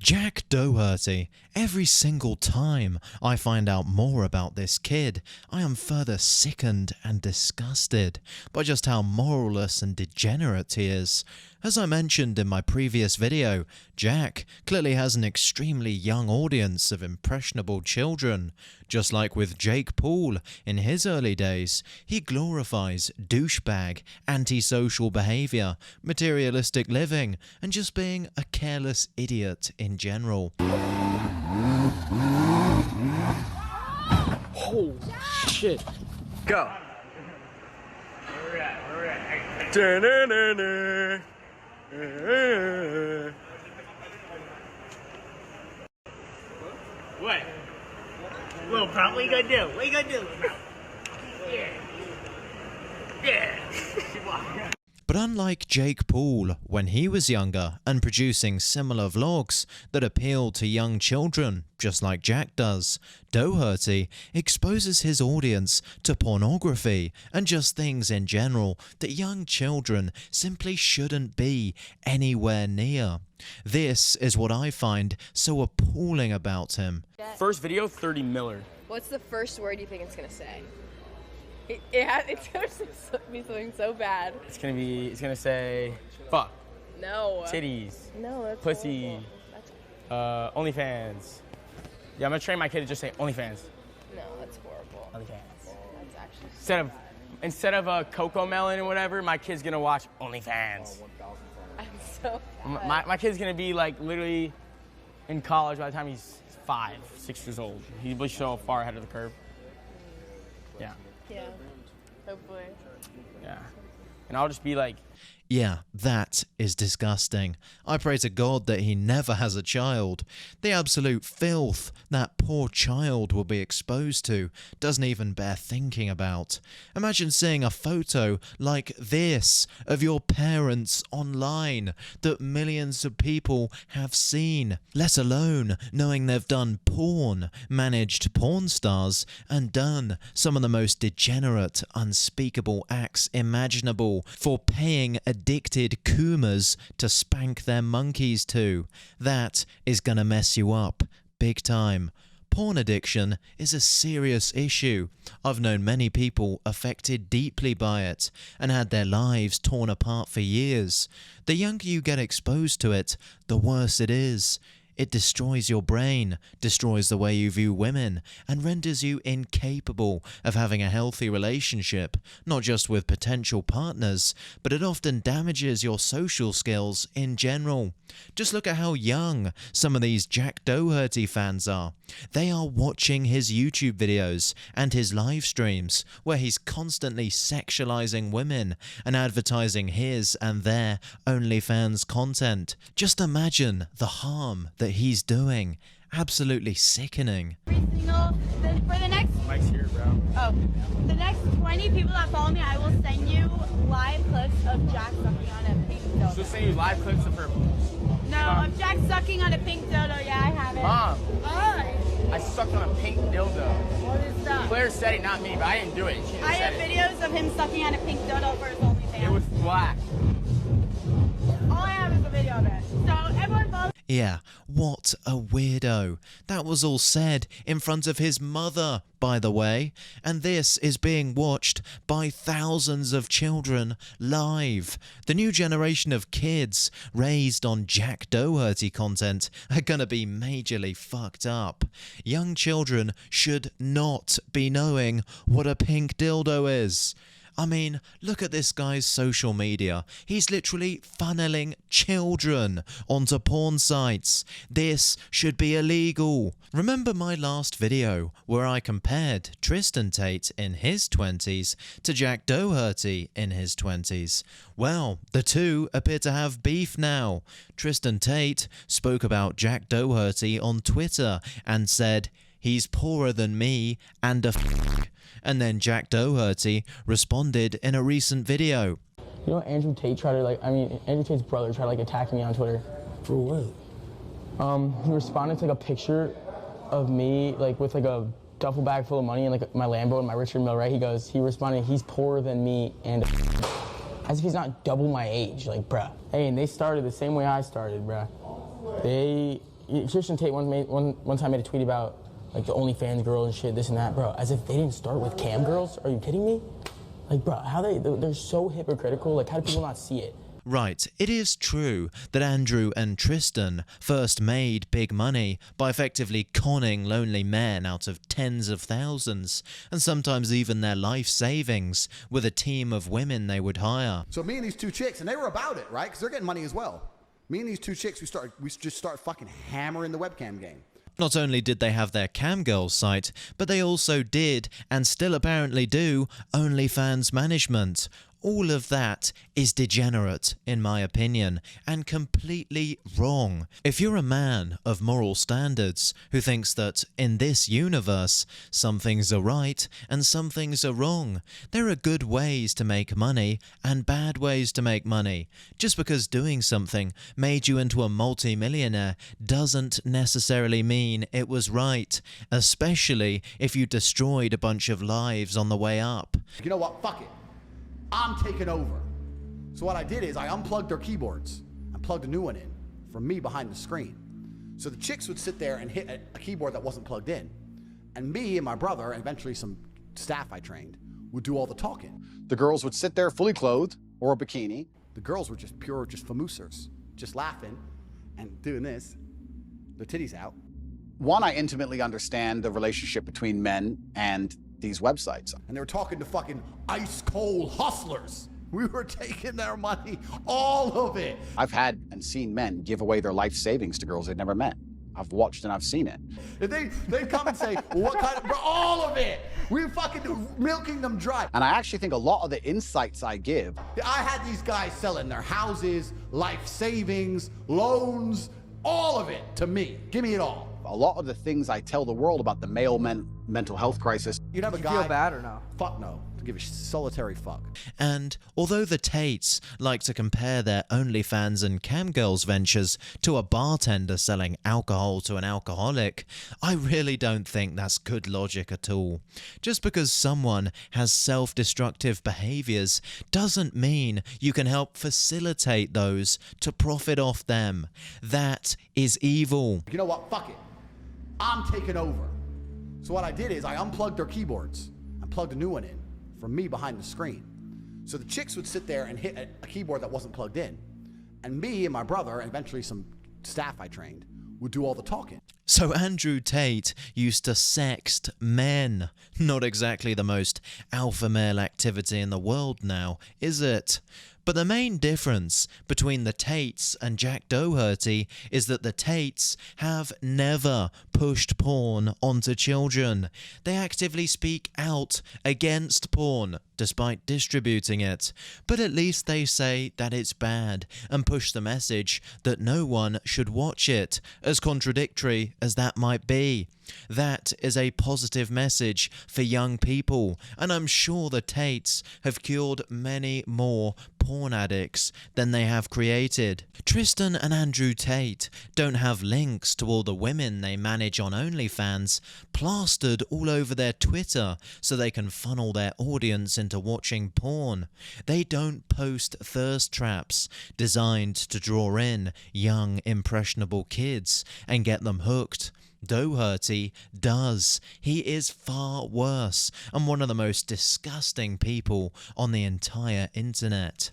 Jack Doherty. Every single time I find out more about this kid, I am further sickened and disgusted by just how moralless and degenerate he is. As I mentioned in my previous video, Jack clearly has an extremely young audience of impressionable children. Just like with Jake Paul in his early days, he glorifies douchebag, antisocial behavior, materialistic living, and just being a careless idiot in general. Holy shit. Go. What? Little bro, what you gonna do? What you gonna do, bro? Yeah. Yeah. But unlike Jake Paul when he was younger and producing similar vlogs that appeal to young children, just like Jack does, Doherty exposes his audience to pornography and just things in general that young children simply shouldn't be anywhere near. This is what I find so appalling about him. First video, 30 Miller. What's the first word you think it's gonna say? It's gonna be something so bad. It's gonna say, fuck. No. Titties. No, that's pussy. Horrible. OnlyFans. Yeah, I'm gonna train my kid to just say OnlyFans. No, that's horrible. OnlyFans. That's actually Instead of Coco Melon or whatever, my kid's gonna watch OnlyFans. I'm so bad. My kid's gonna be like literally in college by the time he's 5, 6 years old. He'll be so far ahead of the curve. Yeah. Yeah, hopefully. Yeah. And I'll just be like, Yeah, that is disgusting. I pray to God that he never has a child. The absolute filth that poor child will be exposed to doesn't even bear thinking about. Imagine seeing a photo like this of your parents online that millions of people have seen, let alone knowing they've done porn, managed porn stars, and done some of the most degenerate, unspeakable acts imaginable for paying addicted coomers to spank their monkeys to. That is gonna mess you up big time. Porn addiction is a serious issue. I've known many people affected deeply by it and had their lives torn apart for years. The younger you get exposed to it, the worse it is. It destroys your brain, destroys the way you view women, and renders you incapable of having a healthy relationship, not just with potential partners, but it often damages your social skills in general. Just look at how young some of these Jack Doherty fans are. They are watching his YouTube videos and his live streams, where he's constantly sexualizing women and advertising his and their OnlyFans content. Just imagine the harm that he's doing. Absolutely sickening. For the next Mike's here, bro. the next 20 people that follow me, I will send you live clips of Jack sucking on a pink dildo. So send you live clips of her. No, of Jack sucking on a pink dildo. Yeah, I have it. Mom, Why? I sucked on a pink dildo. What is that? Claire said it, not me, but I didn't do it. She just I said have it. videos of him sucking on a pink dildo for his OnlyFans. It was black. All I have is a video of it. So everyone follow. Yeah, what a weirdo. That was all said in front of his mother, by the way, and this is being watched by thousands of children live. The new generation of kids raised on Jack Doherty content are gonna be majorly fucked up. Young children should not be knowing what a pink dildo is. I mean, look at this guy's social media. He's literally funneling children onto porn sites. This should be illegal. Remember my last video where I compared Tristan Tate in his 20s to Jack Doherty in his 20s? Well, the two appear to have beef now. Tristan Tate spoke about Jack Doherty on Twitter and said, "He's poorer than me and a f***." And then Jack Doherty responded in a recent video. You know, Andrew Tate tried to Andrew Tate's brother tried attacking me on Twitter. For what? He responded to a picture of me with a duffel bag full of money and my Lambo and my Richard Mille, right? He responded, "He's poorer than me," and as if he's not double my age, bruh. Hey, and they started the same way I started, bruh. They Tristan Tate one time made a tweet about like the OnlyFans girls and shit, this and that, bro. As if they didn't start with cam girls. Are you kidding me? Like, bro, they're so hypocritical. Like, how do people not see it? Right, it is true that Andrew and Tristan first made big money by effectively conning lonely men out of tens of thousands, and sometimes even their life savings, with a team of women they would hire. So me and these two chicks, and they were about it, right? Because they're getting money as well. Me and these two chicks, we just start fucking hammering the webcam game. Not only did they have their camgirl site, but they also did, and still apparently do, OnlyFans management. All of that is degenerate, in my opinion, and completely wrong. If you're a man of moral standards who thinks that in this universe some things are right and some things are wrong, there are good ways to make money and bad ways to make money. Just because doing something made you into a multi-millionaire doesn't necessarily mean it was right, especially if you destroyed a bunch of lives on the way up. You know what? Fuck it. I'm taking over. So what I did is I unplugged their keyboards and plugged a new one in from me behind the screen. So the chicks would sit there and hit a keyboard that wasn't plugged in. And me and my brother, and eventually some staff I trained, would do all the talking. The girls would sit there fully clothed or a bikini. The girls were just pure, just famoosers, just laughing and doing this, their titties out. One, I intimately understand the relationship between men and these websites. And they were talking to fucking ice cold hustlers. We were taking their money, all of it. I've had and seen men give away their life savings to girls they'd never met. I've watched and I've seen it. And they come and say, well, what kind of, bro, all of it. We're fucking milking them dry. And I actually think a lot of the insights I give, I had these guys selling their houses, life savings, loans, all of it to me. Give me it all. A lot of the things I tell the world about the male mental health crisis. You'd have a guy. Feel bad or no? Fuck no. To give a solitary fuck. And although the Tates like to compare their OnlyFans and camgirls ventures to a bartender selling alcohol to an alcoholic, I really don't think that's good logic at all. Just because someone has self-destructive behaviors doesn't mean you can help facilitate those to profit off them. That is evil. You know what? Fuck it. I'm taking over. So what I did is I unplugged their keyboards and plugged a new one in from me behind the screen. So the chicks would sit there and hit a keyboard that wasn't plugged in. And me and my brother, and eventually some staff I trained, would do all the talking. So Andrew Tate used to sext men. Not exactly the most alpha male activity in the world now, is it? But the main difference between the Tates and Jack Doherty is that the Tates have never pushed porn onto children. They actively speak out against porn, despite distributing it. But at least they say that it's bad and push the message that no one should watch it, as contradictory as that might be. That is a positive message for young people, and I'm sure the Tates have cured many more porn addicts than they have created. Tristan and Andrew Tate don't have links to all the women they manage on OnlyFans plastered all over their Twitter so they can funnel their audience into watching porn. They don't post thirst traps designed to draw in young, impressionable kids and get them hooked. Doherty does. He is far worse and one of the most disgusting people on the entire internet.